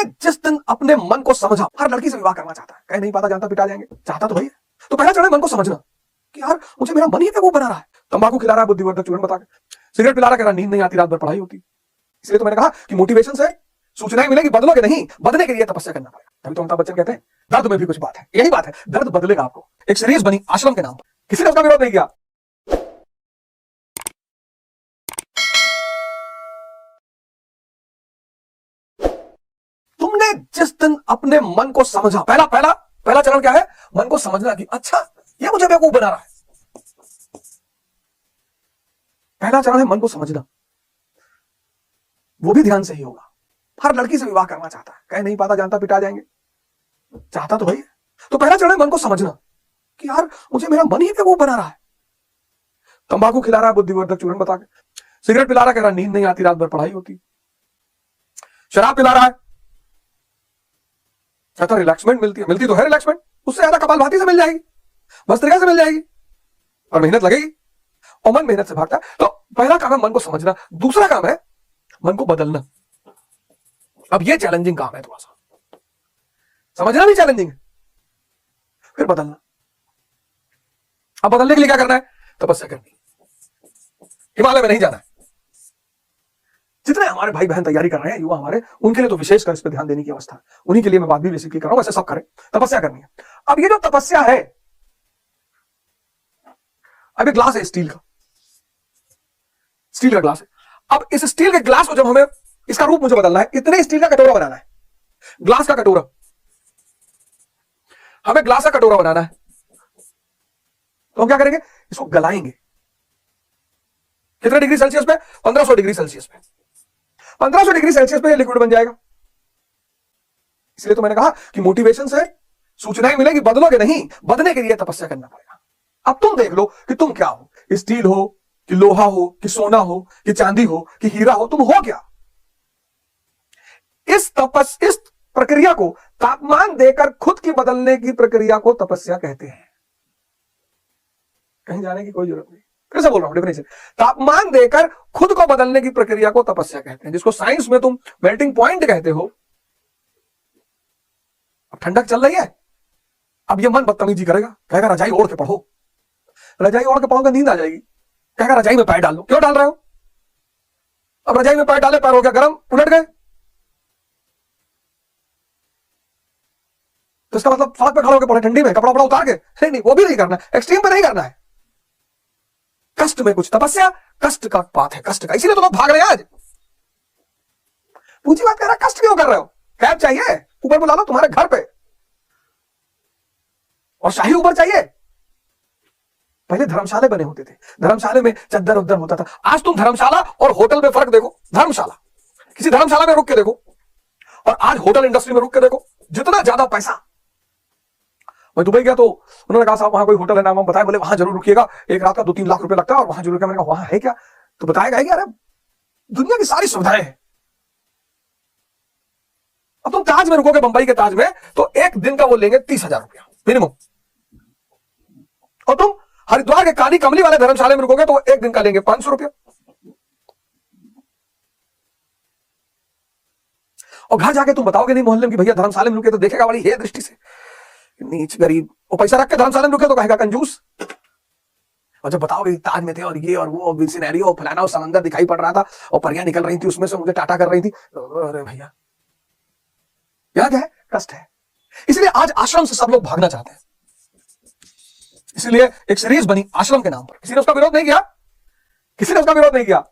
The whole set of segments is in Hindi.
जिस दिन अपने मन को समझा, हर लड़की से विवाह करना चाहता है, कह नहीं पाता, जानता पिटा जाएंगे, चाहता तो भाई है। तो पहला चरण है मन को समझना कि यार मुझे मेरा मन ही बेवकूफ बना रहा है। तंबाकू खिला रहा है बुद्धिवर्धक चूर्ण बता के, सिगरेट पिला रहा है, कह रहा नींद नहीं आती, रात भर पढ़ाई होती। इसलिए तो मैंने कहा कि मोटिवेशन से सूचनाएं मिलेगी, बदलोगे नहीं, बदलने के लिए तपस्या करना पड़ेगा। तभी तो अमिताभ बच्चन कहते हैं दर्द में भी कुछ बात है, यही बात है, दर्द बदलेगा आपको। एक सीरीज बनी आश्रम के नाम पर, किसी ने उसका विरोध नहीं किया। तुमने जिस दिन अपने मन को समझा, पहला चरण क्या है? मन को समझना कि अच्छा ये मुझे बेवकूफ बना रहा है। पहला चरण है मन को समझना, वो भी ध्यान से ही होगा। हर लड़की से विवाह करना चाहता है, कह नहीं पाता, जानता पिटा जाएंगे, चाहता तो भाई है। तो पहला चरण है मन को समझना कि यार मुझे मेरा मन ही बेवकूफ बना रहा है। तंबाकू खिला रहा है बुद्धिवर्धक चूर्ण बता के, सिगरेट पिला रहा है, कह रहा नींद नहीं आती, रात भर पढ़ाई होती। शराब पिला रहा है, कहता रिलैक्समेंट मिलती तो है रिलैक्समेंट, उससे ज्यादा कपालभाति से मिल जाएगी, भस्त्रिका से मिल जाएगी, और मेहनत लगेगी, और मन मेहनत से भागता है। तो पहला काम है मन को समझना, दूसरा काम है मन को बदलना। अब ये चैलेंजिंग काम है, थोड़ा सा समझना भी चैलेंजिंग है, फिर बदलना। अब बदलने के लिए क्या करना है? तपस्या करनी है, हिमालय में नहीं जाना है। जितने हमारे भाई बहन तैयारी कर रहे हैं, युवा हमारे, उनके लिए तो विशेषकर इस पर ध्यान देने की अवस्था है। उन्हीं के लिए मैं बात भी बेसिकली कर रहा हूं, वैसे सब करें, तपस्या करनी है। अब ये जो तपस्या है, अब एक ग्लास है स्टील का ग्लास है। अब इस स्टील के ग्लास को जब हमें, इसका रूप मुझे बदलना है, इतने स्टील का कटोरा बनाना है, ग्लास का कटोरा, हमें ग्लास का कटोरा बनाना है। तो हम क्या करेंगे? इसको गलाएंगे। कितने डिग्री सेल्सियस पे? 1500 डिग्री सेल्सियस पे। 1500 डिग्री सेल्सियस पे ये लिक्विड बन जाएगा। इसलिए तो मैंने कहा कि मोटिवेशन से सूचनाएं मिलेगी, बदलोगे नहीं, बदलने के लिए तपस्या करना पड़ेगा। अब तुम देख लो कि तुम क्या हो, स्टील हो कि लोहा हो कि सोना हो कि चांदी हो कि हीरा हो, तुम हो क्या? इस प्रक्रिया को, तापमान देकर खुद की बदलने की प्रक्रिया को तपस्या कहते हैं। कहीं जाने की कोई जरूरत नहीं, फिर से बोल रहा हूं डेफिनेशन। तापमान देकर खुद को बदलने की प्रक्रिया को तपस्या कहते हैं, जिसको साइंस में तुम मेल्टिंग पॉइंट कहते हो। अब ठंडक चल रही है, अब ये मन बदतमीजी करेगा, कहेगा रजाई ओढ़ के पढ़ो। रजाई ओढ़ के पढ़ोगे नींद आ जाएगी, कहेगा रजाई में पैर डाल लो। क्यों डाल रहे हो? अब रजाई में पैर डाले, पैर हो गया गर्म, उलट गए, तो इसका मतलब सड़क पे खड़े होकर पढ़े ठंडी में, कपड़ा वपड़ा उतार के? नहीं, वो भी नहीं करना है, एक्सट्रीम पे नहीं करना है। कष्ट में कुछ तपस्या, कष्ट का बात है, कष्ट का। इसीलिए तो लोग भाग रहे हैं आज। पूछी बात कर रहा, कष्ट क्यों कर रहे हो? कैब चाहिए, ऊपर बुला लो तुम्हारे घर पे, और शाही ऊपर चाहिए। पहले धर्मशाला बने होते थे, धर्मशाला में चद्दर उद्दर होता था। आज तुम धर्मशाला और होटल में फर्क देखो। धर्मशाला, किसी धर्मशाला में रुक के देखो, और आज होटल इंडस्ट्री में रुक के देखो, जितना ज्यादा पैसा। मैं दुबई गया तो उन्होंने कहा साहब वहां कोई होटल है, नाम हम बताया, बोले वहां जरूर रुकिएगा, एक रात का 2-3 लाख रुपए लगता है, और वहां जरूर। मैंने कहा वहां है क्या? तो बताएगा कि अरे दुनिया की सारी सुविधाएं हैं। अब तुम ताज में रुकोगे, बंबई के ताज में, तो एक दिन का वो लेंगे 30,000 रुपया मिनिमम। और तुम हरिद्वार के काली कमली वाले धर्मशाला में रुकोगे तो एक दिन का लेंगे 500 रुपया। और घर जाके तुम बताओगे नहीं मोहल्ले में कि भैया धर्मशाला में रुके, तो देखेगा बड़ी हे दृष्टि से, नीच गरीब। और पैसा रख के धर्मशाला में रुके तो कहेगा कंजूस। और जब बताओगे ताज में थे और ये और वो सिनेरियो फलाना, और समंदर दिखाई पड़ रहा था और परियां निकल रही थी उसमें से, मुझे टाटा कर रही थी, अरे भैया यह क्या है? कष्ट है। इसलिए आज आश्रम से सब लोग भागना चाहते हैं, इसलिए एक सीरीज बनी आश्रम के नाम पर। किसी ने उसका विरोध नहीं किया,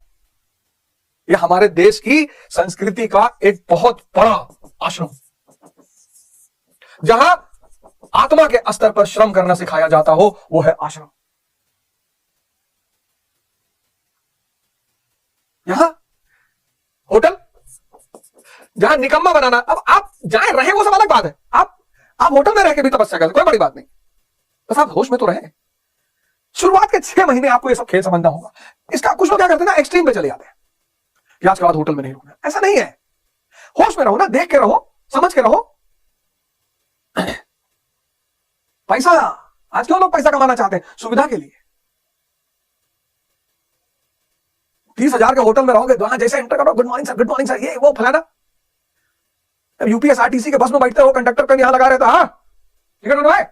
यह हमारे देश की संस्कृति का एक बहुत बड़ा आश्रम, जहां आत्मा के स्तर पर श्रम करना सिखाया जाता हो, वो है आश्रम। यहां होटल, जहां निकम्मा बनाना। अब आप जाए रहे वो सब अलग बात है, आप होटल में रह के भी तपस्या करें, कोई बड़ी बात नहीं, बस आप होश में तो रहे। शुरुआत के 6 महीने आपको ये सब खेल समझना होगा। इसका कुछ लोग क्या करते हैं ना, एक्सट्रीम पे चले जाते हैं कि आज के बाद होटल में नहीं रुकना। ऐसा नहीं है, होश में रहो ना, देख के रहो, समझ के रहो। पैसा, आज क्यों लोग पैसा कमाना चाहते हैं? सुविधा के लिए। 30,000 के होटल में रहोगे, वहां जैसे एंटर करो, गुड मॉर्निंग सर, ये वो फलाना। यूपीएसआरटीसी के बस में बैठते हो, कंडक्टर का यहां लगा रहता, हाँ टिकट बनवाए,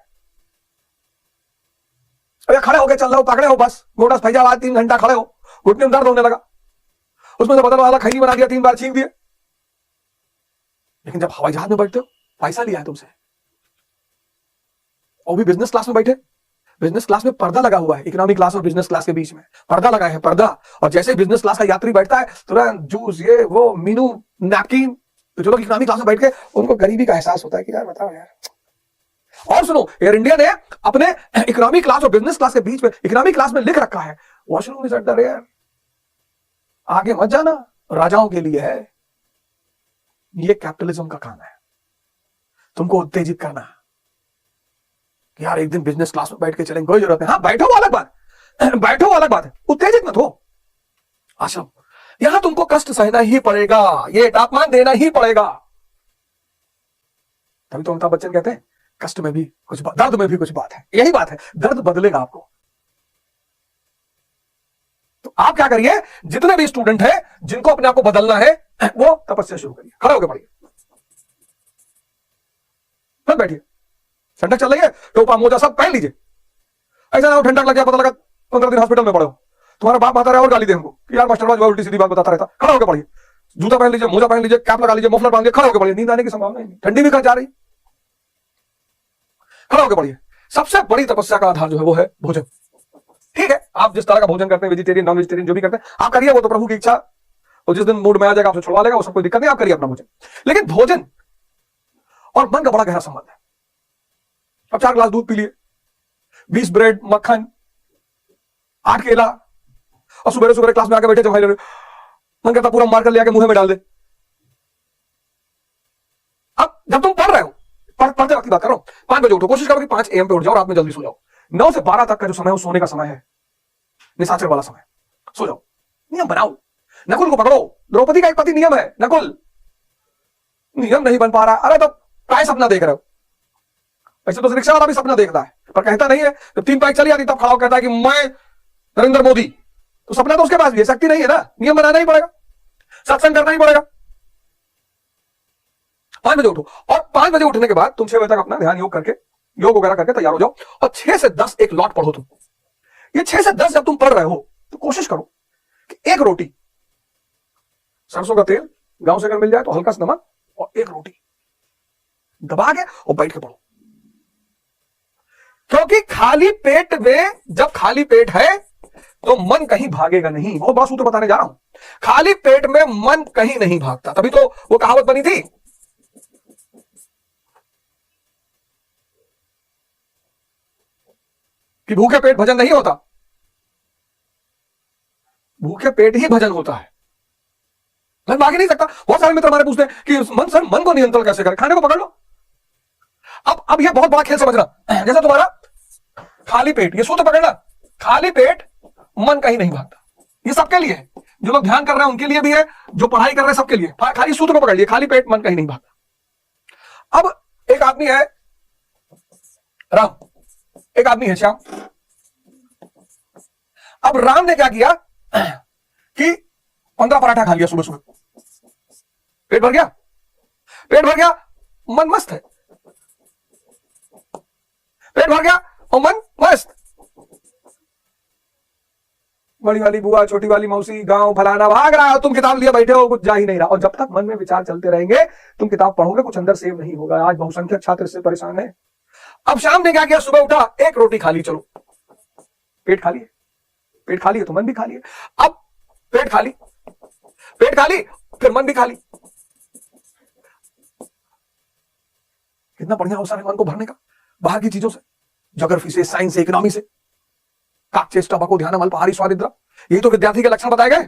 अरे खड़े होके चल रहे हो, पकड़े हो बस गोडस फैजाबाद, 3 घंटा खड़े हो, घुटने में दर्द होने लगा, उसमें से बदल वाला खैनी बना दिया, 3 बार छींक दिए। लेकिन जब हवाई जहाज में बैठते हो, पैसा लिया है तुमसे, और भी बिजनेस क्लास में बैठे, बिजनेस क्लास में पर्दा लगा हुआ है, इकोनॉमिक क्लास और बिजनेस क्लास के बीच में पर्दा लगा है, पर्दा। और जैसे बिजनेस क्लास का यात्री बैठता है, तुरंत जूस, ये वो, मीनू, नैपकिन। तो जो लोग इकोनॉमिक क्लास में बैठ के, उनको गरीबी का एहसास होता है कि यार बताओ यार। और सुनो, एयर इंडिया ने अपने इकोनॉमिक क्लास और बिजनेस क्लास के बीच में, इकोनॉमिक क्लास में लिख रखा है, washroom is at the rear, आगे मत जाना, राजाओं के लिए है। ये कैपिटलिज्म का काम है, तुमको उत्तेजित करना, यार एक दिन बिजनेस क्लास में बैठ के चलेंगे, कोई जरूरत है, हाँ बैठो वो अलग बात, बैठो वो अलग बात है, उत्तेजित मत हो। आशा, यहां तुमको कष्ट सहना ही पड़ेगा, ये तापमान देना ही पड़ेगा। तभी तो अमिताभ बच्चन कहते हैं, कष्ट में भी कुछ बात, दर्द में भी कुछ बात है। यही बात है, दर्द बदलेगा आपको। तो आप क्या करिए, जितने भी स्टूडेंट हैं जिनको अपने आप को बदलना है, वो तपस्या शुरू करिए, खड़े होकर पढ़िए, फिर बैठिए, ठंडक चल रही है, टोपा मोजा सब पहन लीजिए। ऐसा ना हो ठंडक लग गया, पता लगा 15 दिन हॉस्पिटल में पड़े हो, तुम्हारा बाप आता रहा और गाली दे हमको कि यार मास्टर उल्टी सीधी बात बताता रहता। खड़ा होकर पढ़िए, जूता पहन लीजिए, मोजा पहन लीजिए, कैप लगा लीजिए, मफलर बांध लीजिए, खड़ा होकर पढ़िए। नींद आने की संभावना नहीं, ठंडी भी कहां जा रही, खड़ा होकर पढ़िए। सबसे बड़ी तपस्या का आधार जो है वो है भोजन। ठीक है, आप जिस तरह का भोजन करते हैं, वेजिटेरियन नॉन वेजिटेरियन जो भी करते हैं आप करिए, वो तो प्रभु की इच्छा, और जिस दिन मूड में आ जाएगा आपसे छुड़वा लेगा, वो सब कोई दिक्कत नहीं, आप करिए अपना भोजन। लेकिन भोजन और मन का बड़ा गहरा संबंध है। अब 4 ग्लास दूध पी लिए, 20 ब्रेड, मक्खन, 8 केला, और सुबह सुबह क्लास में आके बैठे जब मन करता पूरा मार कर ले आके मुंह में डाल दे। अब जब तुम पढ़ रहे हो, पढ़ते वक्त की बात कर रहा हूं, 5 बजे उठो, कोशिश करो कि 5 AM पे उठ जाओ, रात में जल्दी सो जाओ। 9 से 12 तक का जो समय है वो सोने का समय है, निशाचर वाला समय, सो जाओ। नियम बनाओ, नकुल को पकड़ो, द्रौपदी का एक पति नियम है, नकुल नियम नहीं बन पा रहा, अरे तो काय सपना देख रहे हो। ऐसे तो रिक्शा वाला भी सपना देखता है पर कहता नहीं है। जब 3 बाइक चली आती तब खड़ा कहता है कि मैं नरेंद्र मोदी, तो सपना तो उसके पास भी है, शक्ति नहीं है ना, नियम बनाना ही पड़ेगा, सत्संग करना ही पड़ेगा। 5 बजे उठो, और 5 बजे उठने के बाद तुम 6 बजे तक अपना ध्यान योग करके, योग वगैरह करके तैयार हो जाओ, और 6 से 10 एक लॉट पढ़ो तुम। ये 6 से 10 जब तुम पढ़ रहे हो तो कोशिश करो कि एक रोटी, सरसों का तेल गांव से अगर मिल जाए तो हल्का सा नमक, और एक रोटी दबा के और बैठ के पढ़ो। क्योंकि खाली पेट में, जब खाली पेट है तो मन कहीं भागेगा नहीं। बहुत बड़ा सूत्र बताने जा रहा हूं, खाली पेट में मन कहीं नहीं भागता। तभी तो वो कहावत बनी थी कि भूखे पेट भजन नहीं होता, भूखे पेट ही भजन होता है। मन भाग ही नहीं सकता। बहुत सारे मित्र हमारे पूछते हैं कि मन सर, मन को नियंत्रण कैसे करें, खाने को पकड़ लो। अब यह बहुत बड़ा खेल समझना, जैसा तुम्हारा खाली पेट, ये सूत्र पकड़ना, खाली पेट मन कहीं नहीं भागता। ये सबके लिए है, जो लोग ध्यान कर रहे हैं उनके लिए भी है, जो पढ़ाई कर रहे हैं सबके लिए। खाली सूत्र को पकड़ लिए, खाली पेट मन कहीं नहीं भागता। अब एक आदमी है राम, एक आदमी है श्याम। अब राम ने क्या किया कि 15 पराठा खा लिया सुबह सुबह, पेट भर गया, पेट भर गया, मन मस्त है, पेट भर गया और मन मस्त। बड़ी वाली बुआ, छोटी वाली मौसी, गांव फलाना भाग रहा है, तुम किताब लिए बैठे हो, कुछ जा ही नहीं रहा। और जब तक मन में विचार चलते रहेंगे, तुम किताब पढ़ोगे, कुछ अंदर सेव नहीं होगा। आज बहुसंख्यक छात्र इससे परेशान है। अब शाम ने क्या किया, सुबह उठा, एक रोटी खा ली, चलो पेट खाली है, पेट खाली है तो मन भी खाली है। अब पेट खाली, पेट खाली, फिर मन भी खाली। कितना बढ़िया अवसर है मन को भरने का, बाहर की चीजों से, ज्योग्राफी से, साइंस से, इकोनॉमी से। काकचेष्टा बको ध्यानम अल्पाहारी स्वादिद्रा, यही तो विद्यार्थी के लक्षण बताए गए।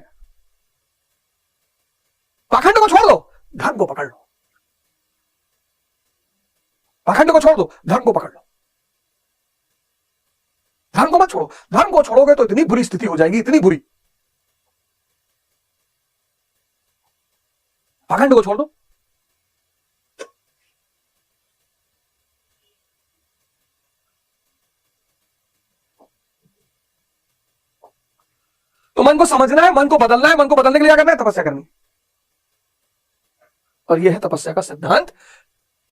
पाखंड को छोड़ दो, धर्म को पकड़ लो। पाखंड को छोड़ दो, धर्म को पकड़ लो। धर्म को मत छोड़ो, धर्म को छोड़ोगे तो इतनी बुरी स्थिति हो जाएगी, इतनी बुरी। पाखंड को छोड़ दो। तो मन को समझना है, मन को बदलना है, मन को बदलने के लिए क्या करना है, तपस्या करनी। और यह है तपस्या का सिद्धांत